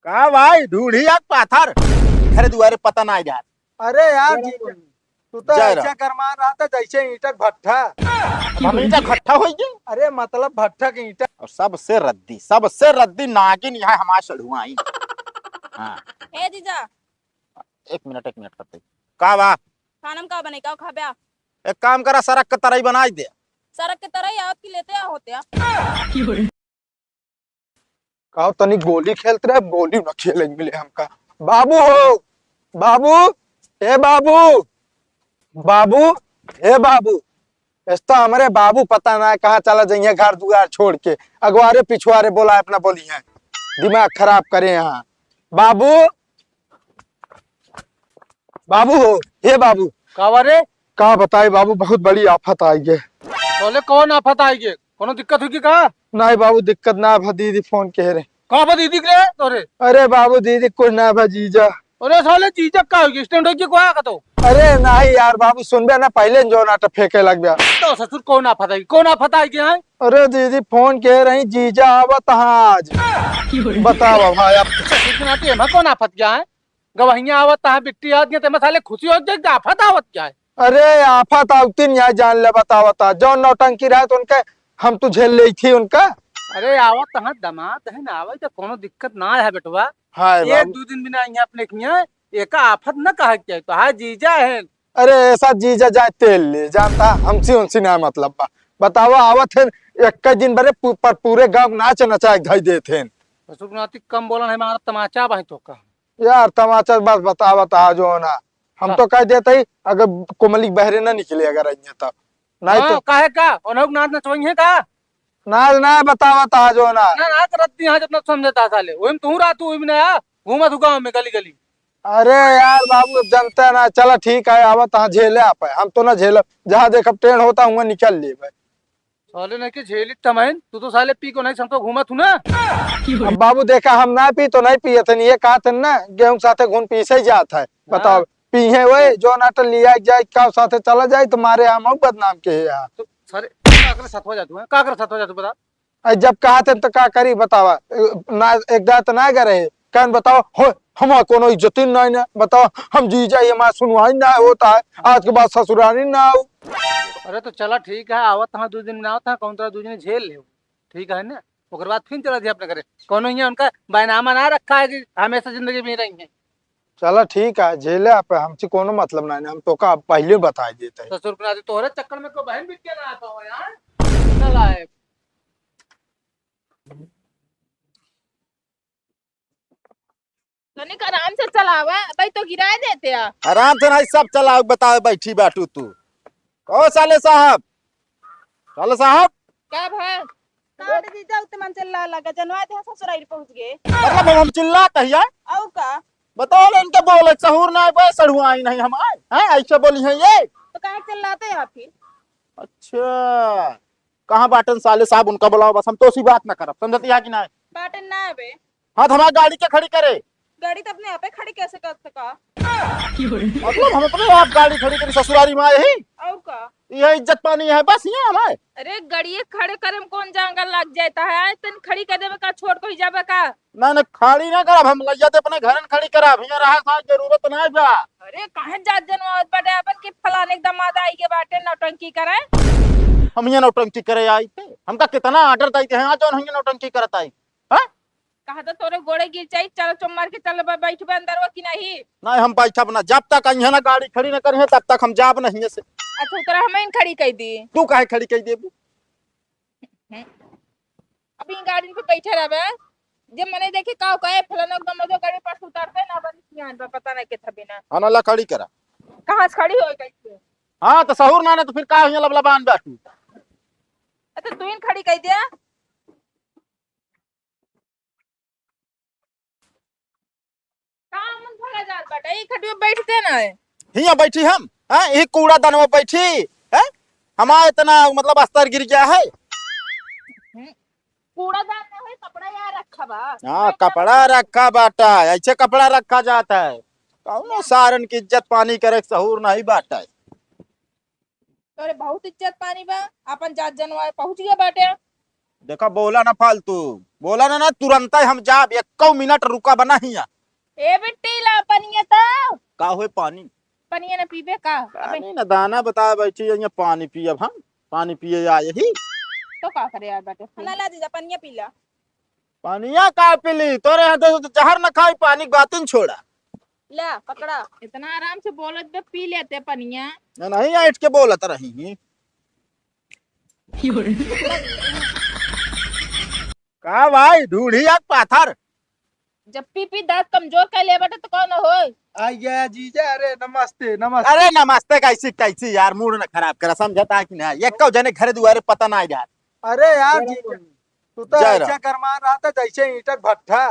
का भाई ढूंढी आग पाथर घर दुआरे पता ना जा। अरे यार जी तू तो जय राम। ऐसा करवा रहा था जैसे ईंटक भट्ठा। हम ईटा खट्टा हो गए अरे मतलब भट्ठा की ईंटक। और सबसे रद्दी नागिन यहाँ हमारे सड़ुआ आई। हाँ हे जीजा एक मिनट करते का बा। खानम का बने का खा ब्या एक काम करा सड़क के तरई बनाई दे। सड़क के तरह ही आपकी लेते आ होते आ कहो तनी गोली खेलते रहे गोली न खेले मिले हमका। बाबू हो बाबू ए बाबू बाबू ए बाबू ऐसा हमारे बाबू पता ना है कहाँ चला जाइए घर दुआर छोड़ के अगवारे पिछुआरे बोला अपना बोली है दिमाग खराब करे यहाँ। बाबू बाबू हो हे बाबू कावरे कहा बताए बाबू बहुत बड़ी आफत आई है। बोले कौन आफत आएगी कोनो दिक्कत होगी का नहीं बाबू दिक्कत ना भा दीदी फोन कह रहे। कहाँ पर दीदी के तोरे अरे बाबू दीदी कुछ ना भा जीजा। अरे साले चीजक का होगी स्टैंड होगी कोया का तो अरे नहीं यार बाबू सुनबे ना पहले जो नाटक फेंके लग गया। तो ससुर कौन आफत आएगी हैं अरे दीदी फोन कह रही जीजा आवत आज बताओ भाई आप। ससुर के नाते में कौन आफत क्या है गवाहियां आवत है बिट्टी आवत है ते साले खुशी हो जाए आफत आवत क्या है। अरे आफत आवती नहीं जान ले बतावता जो नौटंकी रहे तो उनके हम तो झेल ली थी उनका। अरे आवत है दामाद है ना आवे तो कोनो दिक्कत ना है बेटवा। हाय एक बाबू दो दिन बिना यहाँ अपने किया एक आफत न कहा क्या तो हाँ जीजा है। अरे ऐसा जीजा जाए तेल ले जानता हमसे उनसे ना मतलब बा बताओ आवत है एक दिन बड़े पर पूरे गांव नाच नचाए धाई देते हैं। ससुर के नाते कम बोलन है हमारा तमाचा भाई तो का यार तमाचा बस बतावता जो ना हम तो कह देते ही अगर कोमली बहरे ना निकले अगर अइए तब नहीं तो काहे का ओनहु नाच नचवई है का नाच ना बतावता जो ना। ना करती यहाँ जितना समझता साले वही तू रात वही ना घूमा तू गाँव में गली गली। अरे यार बाबू जनता ना चला ठीक है आवत हाँ झेले आप हम तो ना झेल जहाँ देख ट्रेन होता हुआ निकल ले भाई। साले नहीं कि झेली तमैन तू तो साले पी को नहीं समझो घूमा तू ना। अब बाबू देखा हम ना पी तो नहीं पिए थे ये कहा था ना गेहूं साथे घूम पीसे ही जाता है बताओ पीहे वही जो नाटक लिया जाए का साथे चला जाए तुम्हारे हम बदनाम के यहाँ तो सारे काकर सतवा जातू है काकर सतवा जातू बता। जब कहा थे तो क्या करी बतावा ना एक दात तो ना करे कहन बताओ हो हम कोनो इज्जत नहीं ना बताओ हम जी जाइए हमारा सुनवाई ना होता है आज के बाद ससुराली ना हो। अरे तो चला ठीक है आवत हाँ 2 दिन में आवत हाँ कौन तरह 2 दिन झेल ले ठीक है ना ओकर बाद फिर चला दिया अपने घरे कोनो यहाँ उनका बैनामा ना रखा है कि हमेशा जिंदगी में रहेंगे। चलो ठीक है झेले आप हमसे कोनो मतलब नहीं हम तो का पहले बता देते हैं। ससुर के तोहरे चक्कर में को बहन बिटिया ना आता हो यार चला है। तनिक आराम से चलावा भाई तो गिरा देते आ। आराम से नहीं सब चलाओ बताओ बैठी बाटू तू ओ साले साहब क्या भाई काट जीजा उतने मन चल लगा जनवा दे ससुराल पहुंच गए मतलब हम चिल्ला कहिया औ का बताओ ले इनके बोले सहूर ना बे सड़ुआ आई नहीं हमारे हैं ऐसे बोली है ये। तो काहे चिल्लाते हैं आप फिर अच्छा कहाँ बाटन साले साहब उनका बुलाओ बस हम तो उसी बात ना करब समझती है कि नहीं। बाटन ना आवे हाँ तो हमारी गाड़ी के खड़ी करे गाड़ी तो अपने आप ही खड़ी कैसे कर सका मतलब हम अपने आप गाड़ी खड़ी करी ससुरारी में आए ही औ का ये इज्जत पानी है बस ये हमारे। अरे गाड़िए खड़े करे में कौन जंगल लग जाता है तन खड़ी कर देवे का छोड़ को ही जावे का। ना खड़ी ना करब हम लैया ते अपने घर खड़ी करब हियां रहा सा जरूरत नहीं बा। अरे काहे जात जनवा बड़े अपन के फलाने के दामाद आई के बाटे नौटंकी करे हम यहाँ नौटंकी करे आई थे हमका कितना आर्डर दी थे आज हम नौटंकी करत आई है कहा तो तोरे गोड़े गिर जाई चल चुम मार के चल बैठबे अंदर वो कि नहीं। नहीं हम बैठब ना जब तक यहाँ ना गाड़ी खड़ी ना करी तब तक हम जाब नहीं से। अच्छा तोरा हमें खड़ी कर दी तू काहे खड़ी कही देबू अभी गाड़ी पे बैठे रहबे जब मने देखे का कहे फलाना एकदम जो गाड़ी पर उतारते ना बनी ध्यान पे पता नहीं के थबे ना हाँ ला खड़ी करा कहां से खड़ी हो गई। हाँ तो सहूर ना तो फिर का यहाँ लबलबान बैठू अच्छा तू इन खड़ी कर दिया कहां मन भगा जात बाटे ई खटियो बैठते ना हियां बैठी हम हैं ये कूड़ा दान में बैठी है हमारा इतना मतलब अस्तर गिर गया है। कूड़ादान में है कपड़ा यहाँ रखा बा। हाँ कपड़ा रखा बाटा ऐसे कपड़ा रखा जाता है कौनो सारन की इज्जत पानी करे सहूर नहीं बाटा है। अरे बहुत इज्जत पानी बा अपन जात जनवा पहुंच गया बाटे देखा बोला ना फालतू, बोला ना ना तुरंत ही हम जाब, 1 मिनट रुका बना हिया। ए बेटी ला पनिया तो का होए पानी? पनिया ना पीबे का अबे पानी ना दाना बता बैठी यहाँ पानी पियब हम, पानी पिए आए ही। तो का करे यार बेटे ना ला जीजा पनिया पी ला। पानिया का पीली तोरे यहाँ तो जहर न खाई, पानी की बात ही न छोड़ा। ला पकड़ा। इतना आराम से बोलत बे पी लेते पनिया। ना नहीं ऐठ के बोलत रही। का भाई ढूढ़ी आग पाथर। जब पी पी दांत कमजोर कर ले बेटे तो कौन होए। आइया जीजा, अरे नमस्ते नमस्ते। अरे नमस्ते कैसी कैसी यार, मूड न खराब करा, समझता कि ना ये कौ जने घरे दुआरे पता ना यार। अरे यार जीजा, तू तो जय राम। ऐसा करवा रहा था जैसे ईंटक भट्ठा।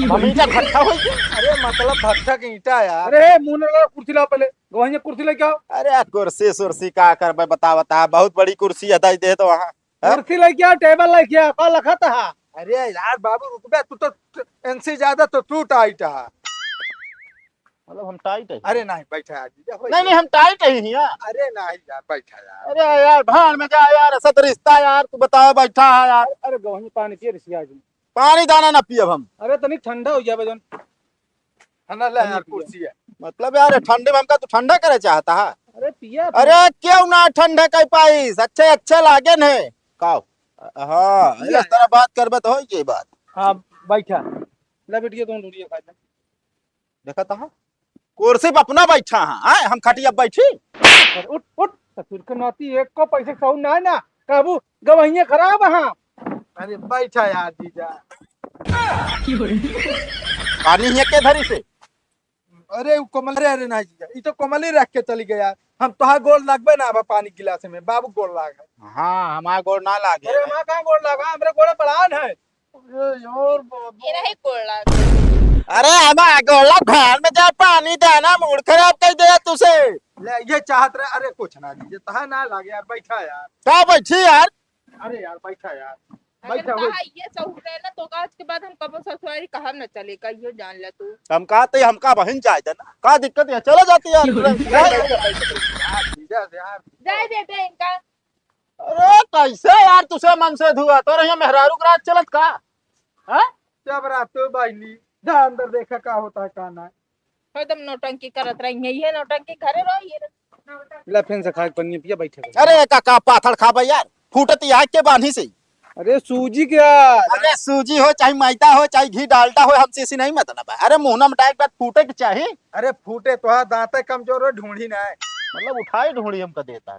मम्मी का खट्टा हो गई। अरे मतलब भट्ठा की ईंटा यार। अरे मुंह न लगा, कुर्सी लाओ पहले, गवाहिया कुर्सी लेके आओ। अरे कुर्सी सुर्सी का कर भाई, बता बहुत बड़ी कुर्सी है दे तो वहाँ। हाँ? कुर्सी लेके आओ, टेबल लेके आओ, कौन लखा था? अरे यार बाबू रुक बे, तू तो इनसे ज्यादा तो तू टाइट है। मतलब हम टाइट है? अरे नहीं बैठा यार जीजा, नहीं नहीं हम टाइट ही हैं। अरे नहीं यार बैठा यार। अरे यार भाड़ में जा यार, ऐसा तो रिश्ता यार, तू बताओ बैठा है यार। अरे गवाहिया पानी पिए रिसिया जी। पानी दाना ना पियब हम। अरे तनिक ठंडा हो जाए जन। है ले यार कुर्सी है। मतलब यार ठंडे में हमका तू ठंडा करे चाहता है? अरे पिया। अरे क्यों ना ठंडा कर पाइस, अच्छे अच्छे लागे ने काओ। हाँ इस तरह बात करबे तो होई ये बात। हाँ बैठा ले बेटिया, तुम ढूंढिए खा ले। देखा था कुर्सी पे अपना बैठा है, हम खटिया बैठी। अरे उठ उठ, ससुर के नाती एक को पैसे सौ ना ना काबू, गवाहिया खराब है। अरे बैठा यार जीजा। पानी है के धरी से। अरे वो कोमल, अरे नहीं जीजा, ये तो कोमल ही रख के चली गया यार। हम तो गोल लगबे ना अब पानी गिलास में, बाबू गोल लाग है। हाँ हमारा गोड़ ना लागे। अरे हमारा कहाँ गोल लगा, हमारे गोड़ा पड़ान है। अरे यार बाबू। ये नहीं कोड़ा। अरे हमारा गोड़ भाड़ में जा, पानी देना मूड खराब कर दिया तुझे। ले ये चाहत रहे, अरे कुछ ना दीजिए, तहा ना लागे यार, बैठा यार। क्या बैठी यार? अरे यार बैठा यार। अगर बैठा हुए। कहा ये सहूर है ना तो आज के बाद हम कब ससुरारी कहब न चलेगा, ये जान ले तू। हम कहते हमका बहन जाए देना, का दिक्कत है, चलो जाती यार। यार जीजा यार। जाए देते इनका। अरे कैसे यार तुझे मन से धुआ तो रही मेहरारू के रात चलत का? हाँ? जब रात तो बाइली जा अंदर देखा का होता है का ना। एकदम नौटंकी करत रही है, ये नौटंकी घरे रहो ये नौटंकी। ले फिर से खा के पनिया पिया, बैठे। अरे काका पाथर खाबा यार, फूटती आग के बांधी से। अरे सूजी क्या? अरे सूजी हो चाहे मैदा हो चाहे घी डालडा हो, हमसे इसी नहीं मतलब है। अरे मुंह मटाए के बाद फूटे के चाहिए। अरे फूटे तो दांते कमजोर हो, ढूंढी ना है। मतलब उठाई ढूंढी हमका देता है।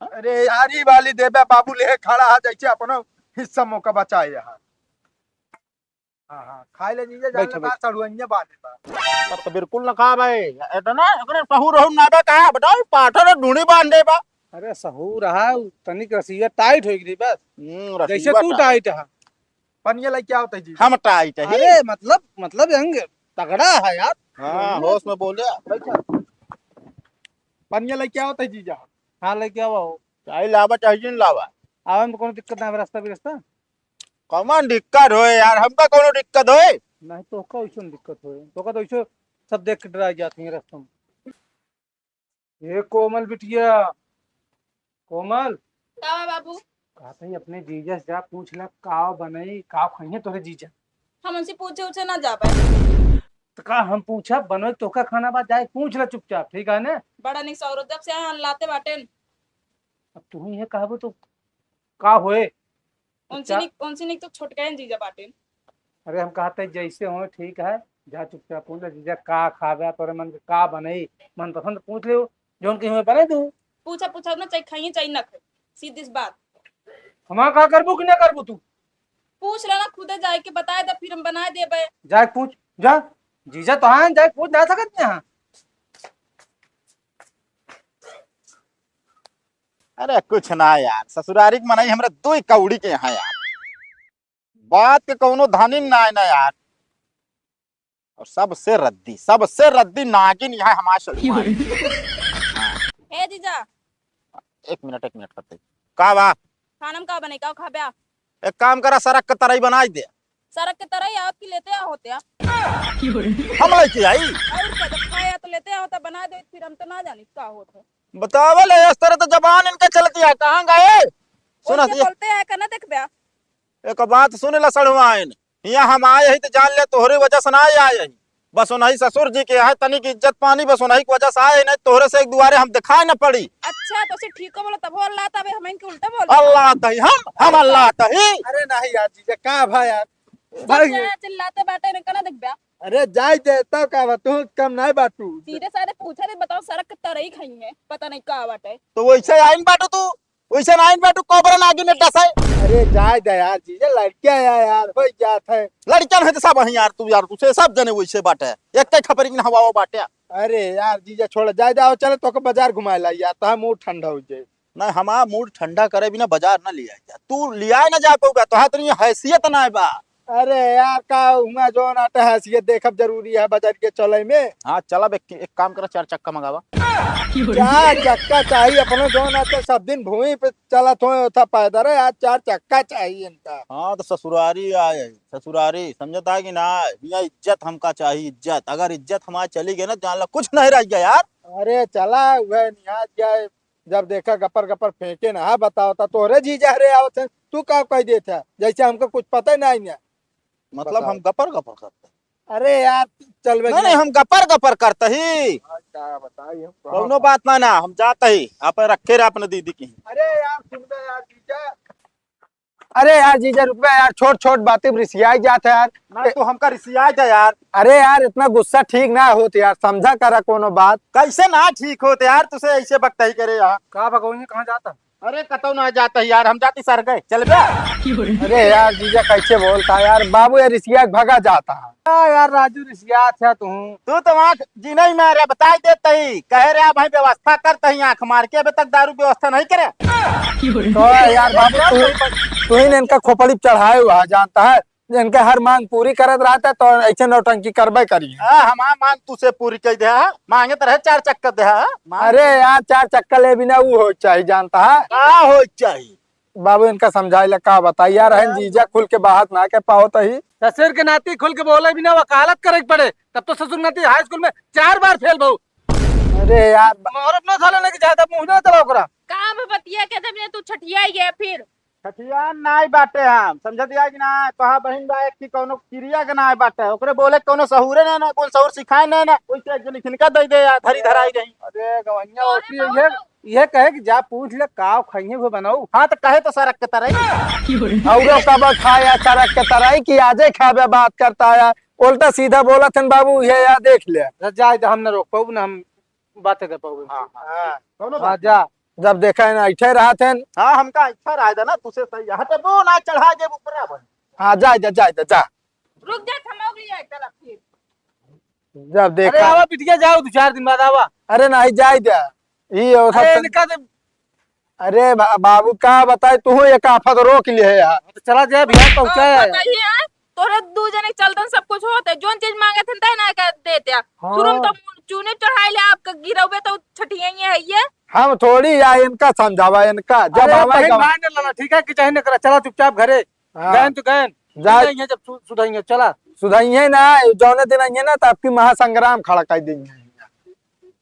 अरे यार ही वाली देबे बाबू ले खड़ा है जैसे अपनो हिस्सा मौका बचाए यहाँ। हाँ हाँ खाई ले जीजा, बैठो, जान लगा सड़ुइया बाने बा। तब तो बिल्कुल न खा भाई, इतना अगर पहू रहू ना बा कहा बताओ, पाथर ढूंढी बांध दे बा। अरे सहू रहा तनिक रसिया टाइट हो गई बस, जैसे रसीवा तू टाइट। टाइट है। पनिया ले क्या होता है जी? हम टाइट है। अरे मतलब यंग तगड़ा है यार। हाँ होश में बोले। पनिया ले क्या होता है जीजा? हाँ लेके आओ, चाहे लावा चाहे न लावा, आवे में कोनो दिक्कत ना, रास्ता भी रास्ता कौन दिक्कत हो यार, हमका कोनो दिक्कत हो? नहीं तो का वैसे दिक्कत हो, तो का तो वैसे सब देख के डरा जाती है रास्ते में। ये कोमल बिटिया, कोमल का बाबू? कहते ही अपने जीजा से जा पूछ ला का बनई का खाइए तोरे जीजा। हम उनसे पूछे उछे ना जा पाए। तो का हम पूछा बनई तो का खाना बात जाए पूछ ला चुपचाप, ठीक है ना? बड़ा निक सौरभ जब से यहाँ लाते बाटे अब तू ही है कहबो तो का होए। उनसे निक तो छुट गए जीजा बाटे। अरे हम कहते जैसे हो ठीक है, जा चुपचाप पूछ ले जीजा का खावे तोरे मन के का बनई, मन पसंद पूछ ले जोन के हमें बने तू। पूछा पूछा ना, चाहे खाइए चाहे ना खाए, सीधी सी बात। हमारा का करबू कि ना करबू तू? पूछ लेना, खुदे जाए के बताए दे फिर हम बनाए देबे। जा पूछ जा, जीजा तो हाँ जा पूछ ना सकत यहाँ। अरे कुछ ना यार, ससुरारी के मनाई हमरा दो ही कौड़ी के यहाँ यार, बात के कोनो धानी ना है ना यार। और सबसे रद्दी नागिन यहाँ हमारे शरीर में। ए जीजा, एक मिनट करते का बा? खाना में का बने का खाब्या? एक काम करा, सड़क के तरह बनाई दे। सड़क के तरह ही आप की लेते आ होते हम लेके आई और क्या, जब खाया तो लेते आ होता बना दे, फिर हम तो ना जानी का होता। बतावल इस तरह तो जबान इनके चलती है, कहाँ गए? सुना उनके बोलते हैं करना देख ब्या। एक बात सुन ला सड़वाइन, यहाँ हम आए ही तो जान ले तोहरे वजह से ना आए ही। बस उन्हीं ससुर जी के है तनिक इज्जत पानी, बस उन्हीं की वजह से आए, नहीं तोहरे से एक दुआरे हम दिखाए न पड़ी। अच्छा तो उसे ठीक को बोलो तब वो अल्लाह तब हम इनके उल्टा बोल अल्लाह तही हम अल्लाह तही। अरे नहीं यार जीजा का भाई यार चिल्लाते बाटे ने कना देख बया अरे जाय दे तब का बा तू कम नहीं बाटू सीधे सारे पूछा रे बताओ सड़क के तरह ही खाई है पता नहीं का बाटे तो वैसे आइन बाटू तू, वैसे आइन बाटू कोबरन आगे ने डसाए। अरे जाय दे यार जीजा लड़कियां यार हो जात है। लड़कियां है तो सब हैं यार, तू यार तुझे सब जने वैसे बाटे, एक कई खपरी में हवा बाटे। अरे यार जीजा छोड़ जाय जाओ चलो तो बाजार घुमाए ला यार तो मूड ठंडा हो जाए। नहीं हमारा मूड ठंडा करे बिना बाजार न लिया जा, तू लिया ना जा पाऊगा तो तो हैसियत ना है बा। अरे यार का हुआ जो नाटा हैसियत देखब जरूरी है बाजार के चले में। हाँ चला एक काम करा, 4 चक्का मंगावा। चार चक्का चाहिए अपनो जो नाटा सब दिन भूमि पे चला था पैदल है, आज 4 चक्का चाहिए इनका। हाँ तो ससुरारी आए, ससुरारी समझता है कि ना, यहाँ इज्जत हमका चाहिए, इज्जत। अगर इज्जत हमारी चली गई ना जान ला कुछ नहीं रह गया यार। अरे चला वह निहाज गया जब देखा गपर गपर फेंके ना बताओ था तोरे जी जा रहे आवत हैं, तू का कह देता जैसे हमको कुछ पता ही नहीं है। मतलब हम गपर गपर करते? अरे यार चल नहीं नहीं हम गपर गपर करते ही, क्या बताइए कोनो बात ना ना, हम जाते ही आप रखे रहे अपने दीदी की। अरे यार सुन बे यार जीजा, अरे यार जीजा रुक बे यार, छोट छोट बातें रिसियाई जाते यार। ना तो हमका रिसियाई था यार। अरे यार इतना गुस्सा ठीक ना होते यार, समझा करा कोनो बात। कैसे ना ठीक होते यार, तुझे ऐसे वक्त ही करे यार। कहा भगवान कहाँ जाता? अरे कतो ना जाता यार, हम जाती सर गए चल बे। अरे यार जीजा कैसे बोलता है यार, बाबू यार रिसिया भगा जाता है। यार राजू रिसिया था तू तो आँख जी नहीं मारे बता देते ही, कह रहे भाई व्यवस्था करते ही, आँख मार के अभी तक दारू व्यवस्था नहीं करे। तो यार बाबू तू ही ने इनका खोपड़ी चढ़ाए हुआ जानता है, इनके हर मांग पूरी करत रहता है तो ऐसे नौटंकी करबे करी। हमारा मांग तुझे पूरी कर दे, मांगे तो रहे 4 चक्कर दे। अरे यार 4 चक्कर ले बिना वो हो चाहिए जानता है, हो चाहिए। बाबू इनका समझाए ला का बताइए यार, है जीजा खुल के बात ना के पाओ तो ही। ससुर के नाती खुल के बोले बिना वकालत करे पड़े, तब तो ससुर नाती हाई स्कूल में 4 बार फेल बहु। अरे यार औरत न साले ने ज्यादा मुंह ना चलाओ करा। काम बतिया के तब तू छठिया ही गया फिर छठिया नाई बाटे हम समझ दिया कि ना, कहा बहन बा एक की कोनो क्रिया के नाई बाटे, ओकरे बोले कोनो सहूरे ना ना, कोन सहूर सिखाए ना ना, कोई से जन खिनका दे दे या धरी धराई रही। अरे गवैया होती ये कहे कि जा पूछ ले काव खाइए वो बनाऊ। हाँ तो कहे तो सड़क के तरह और कब खाया सड़क के तरह की आजे खाबे बात करता है, उल्टा सीधा बोला थन बाबू ये यार देख ले। जा हम न रोक पाऊ ना, हम बातें कर पाओगे। हाँ जा जब देखा है ना ऐठे रहा थे। हाँ हमका अच्छा रहा था ना, तुझे सही यहाँ पे वो ना चढ़ा दे ऊपर। हाँ जा जा रुक जा थमाओ लिया एक तरफ फिर जब अरे देखा। आवा पिटिया जाओ 2-4 दिन बाद आवा। अरे नहीं जाए जा ये अरे इनका तो अरे बाबू का बताए तू एक आफत रोक लिए यार। चला जाए बिहार पहुंचाया बताइए तोरे दू जने चलतन सब कुछ होते जोन चीज मांगे थे तय ना कर देते शुरू में तो चूने चढ़ाई ले आपका गिरवे तो छठिया है ये हम थोड़ी या इनका समझावा इनका जब अरे हमारे बहन मान लेना ठीक है कि चाहे न करा, चला चुपचाप घरे गैन तो गैन जा जब सुधाएंगे चला सुधाइए ना जौने दिन आइए ना तो आपकी महासंग्राम खड़ा कर देंगे।